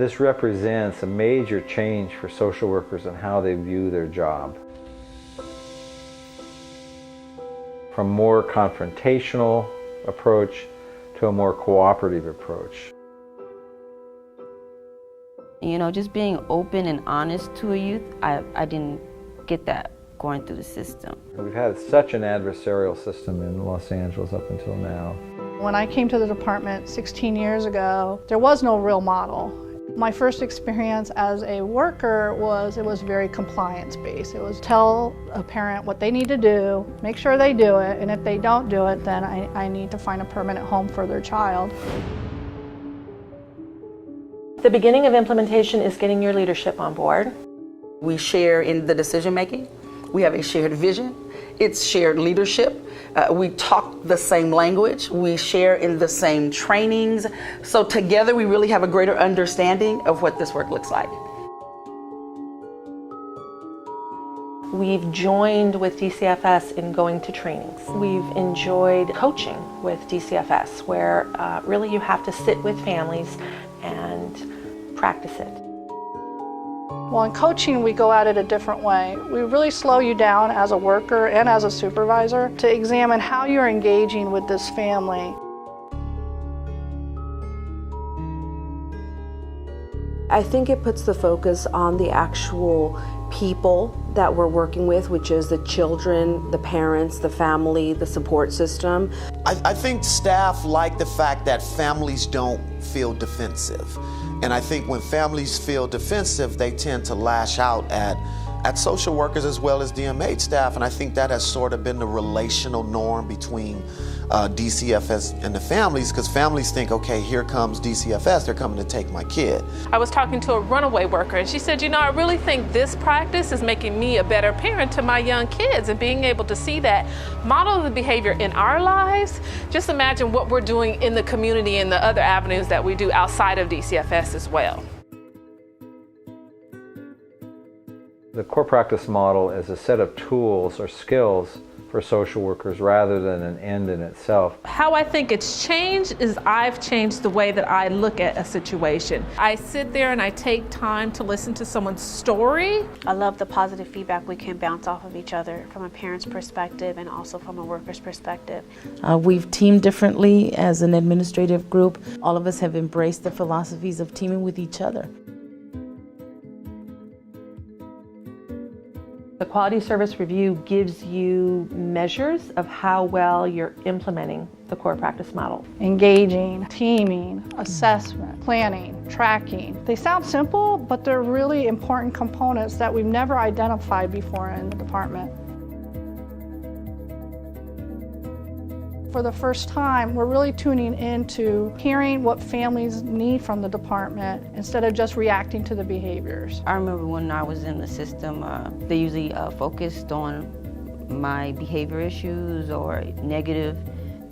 This represents a major change for social workers in how they view their job. From a more confrontational approach to a more cooperative approach. You know, just being open and honest to a youth, I didn't get that going through the system. We've had such an adversarial system in Los Angeles up until now. When I came to the department 16 years ago, there was no real model. My first experience as a worker was very compliance-based. It was tell a parent what they need to do, make sure they do it, and if they don't do it, then I need to find a permanent home for their child. The beginning of implementation is getting your leadership on board. We share in the decision making. We have a shared vision. It's shared leadership. We talk the same language. We share in the same trainings. So together we really have a greater understanding of what this work looks like. We've joined with DCFS in going to trainings. We've enjoyed coaching with DCFS, where really you have to sit with families and practice it. Well, in coaching, we go at it a different way. We really slow you down as a worker and as a supervisor to examine how you're engaging with this family. I think it puts the focus on the actual people that we're working with, which is the children, the parents, the family, the support system. I think staff like the fact that families don't feel defensive. And I think when families feel defensive, they tend to lash out at social workers as well as DMH staff. And I think that has sort of been the relational norm between DCFS and the families, because families think, okay, here comes DCFS, they're coming to take my kid. I was talking to a runaway worker and she said, you know, I really think this practice is making me a better parent to my young kids, and being able to see that model the behavior in our lives. Just imagine what we're doing in the community and the other avenues that we do outside of DCFS as well. The core practice model is a set of tools or skills for social workers rather than an end in itself. How I think it's changed is I've changed the way that I look at a situation. I sit there and I take time to listen to someone's story. I love the positive feedback we can bounce off of each other from a parent's perspective and also from a worker's perspective. We've teamed differently as an administrative group. All of us have embraced the philosophies of teaming with each other. The Quality Service Review gives you measures of how well you're implementing the core practice model. Engaging, teaming, assessment, planning, tracking. They sound simple, but they're really important components that we've never identified before in the department. For the first time, we're really tuning into hearing what families need from the department instead of just reacting to the behaviors. I remember when I was in the system, they usually focused on my behavior issues or negative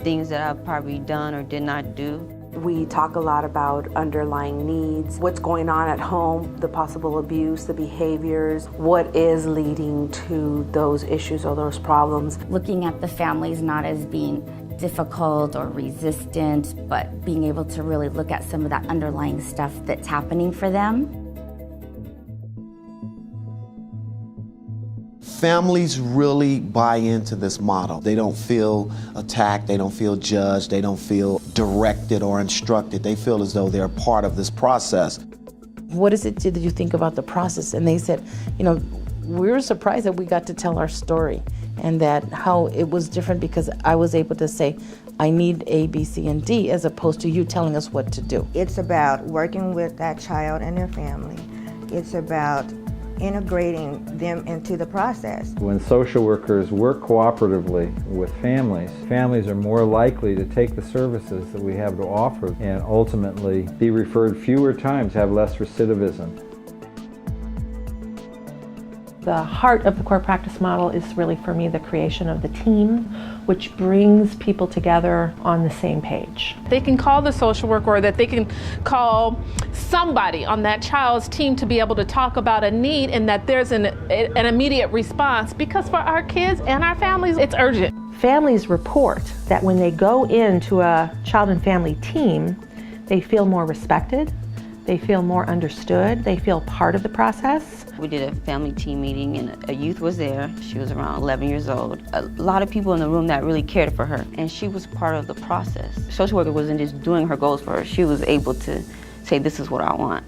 things that I've probably done or did not do. We talk a lot about underlying needs, what's going on at home, the possible abuse, the behaviors, what is leading to those issues or those problems. Looking at the families not as being difficult or resistant, but being able to really look at some of that underlying stuff that's happening for them. Families really buy into this model. They don't feel attacked, they don't feel judged, they don't feel directed or instructed. They feel as though they're part of this process. What is it that you think about the process? And they said, you know, we were surprised that we got to tell our story, and that how it was different because I was able to say, I need A, B, C, and D, as opposed to you telling us what to do. It's about working with that child and their family. It's about integrating them into the process. When social workers work cooperatively with families, families are more likely to take the services that we have to offer and ultimately be referred fewer times, have less recidivism. The heart of the core practice model is really, for me, the creation of the team, which brings people together on the same page. They can call the social worker, or that they can call somebody on that child's team to be able to talk about a need, and that there's an immediate response, because for our kids and our families, it's urgent. Families report that when they go into a child and family team, they feel more respected, They feel more understood. They feel part of the process. We did a family team meeting and a youth was there. She was around 11 years old. A lot of people in the room that really cared for her, and she was part of the process. Social worker wasn't just doing her goals for her. She was able to say, this is what I want.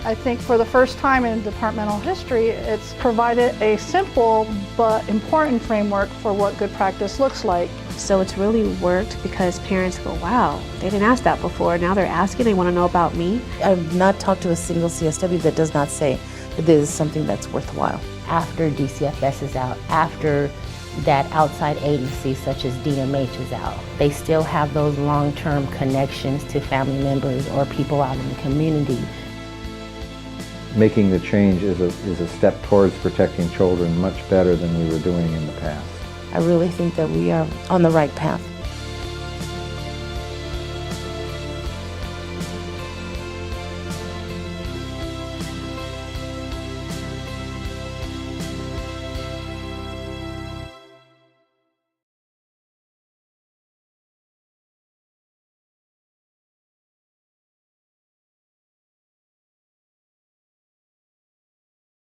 I think for the first time in departmental history, it's provided a simple but important framework for what good practice looks like. So it's really worked because parents go, wow, they didn't ask that before. Now they're asking, they want to know about me. I've not talked to a single CSW that does not say that this is something that's worthwhile. After DCFS is out, after that outside agency such as DMH is out, they still have those long-term connections to family members or people out in the community. Making the change is a step towards protecting children much better than we were doing in the past. I really think that we are on the right path.